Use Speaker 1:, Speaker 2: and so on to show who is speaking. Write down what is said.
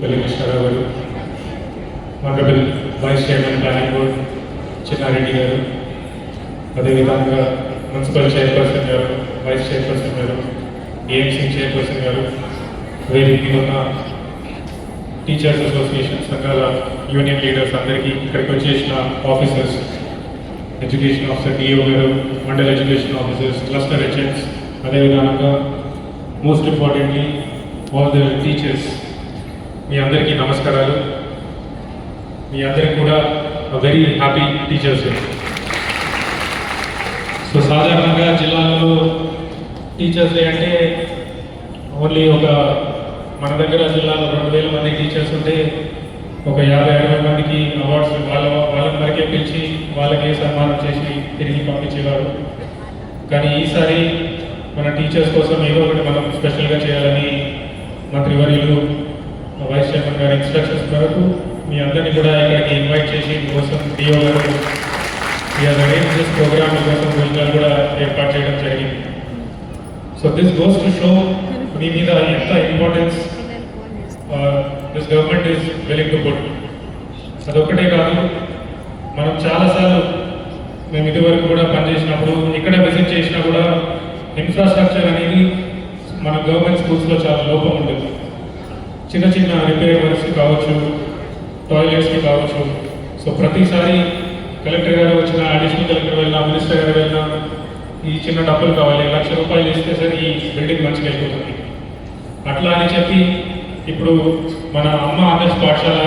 Speaker 1: వెలికృష్ణారావు గారు, honourable vice chairman planning board Chinnareddy గారు, అదేవిధంగా మున్సిపల్ చైర్పర్సన్ గారు, వైస్ చైర్పర్సన్ గారు, ఏఎంసీ చైర్పర్సన్ గారు, వేదిక ఉన్న టీచర్స్ అసోసియేషన్ సంఘాల యూనియన్ లీడర్స్ అందరికీ, ఇక్కడికి వచ్చేసిన ఆఫీసర్స్, ఎడ్యుకేషన్ ఆఫీసర్ డిఓ గారు, mandal education officers, cluster HMs, అదేవిధంగా most importantly all the teachers, మీ అందరికీ నమస్కారాలు. మీ అందరికీ కూడా very happy teachers day. So సాధారణంగా జిల్లాలో టీచర్స్ డే అంటే ఓన్లీ మన దగ్గర జిల్లాలో 2000 మంది టీచర్స్ ఉంటే ఒక 50-60 మందికి అవార్డ్స్ వాళ్ళని వరకే పిలిచి వాళ్ళకే సన్మానం చేసి తిరిగి పంపించేవారు. కానీ ఈసారి మన టీచర్స్ కోసం ఏదో ఒకటి మనం స్పెషల్గా చేయాలని మంత్రివర్యులు వైస్ చైర్మన్ గారి ఇన్స్ట్రక్షన్స్ మేరకు మీ అందరినీ కూడా ఇక్కడికి ఇన్వైట్ చేసి కోసం డిఓ గారు దిస్ ప్రోగ్రామ్ కోసం భోజనాలు కూడా ఏర్పాటు చేయడం జరిగింది. So this goes to show me మీద ఎంత importance this government is willing to put. అదొక్కటే కాదు, మనం చాలాసార్లు మేము ఇదివరకు కూడా పనిచేసినప్పుడు ఇక్కడ విజిట్ చేసినా కూడా ఇన్ఫ్రాస్ట్రక్చర్ అనేది మన గవర్నమెంట్ స్కూల్స్లో చాలా లోపం ఉంటుంది. చిన్న చిన్న రిపేర్ వర్క్స్కి కావచ్చు, టాయిలెట్స్కి కావచ్చు. సో ప్రతిసారి కలెక్టర్ గారు వచ్చిన, అడిషనల్ కలెక్టర్ వెళ్ళినా, మినిస్టర్ గారు వెళ్ళినా ఈ చిన్న డబ్బులు కావాలి, 1,00,000 రూపాయలు ఇస్తే సరే ఈ బిల్డింగ్ మంచిగా అయిపోతుంది. అట్లా అని చెప్పి ఇప్పుడు మన అమ్మ ఆదర్శ పాఠశాల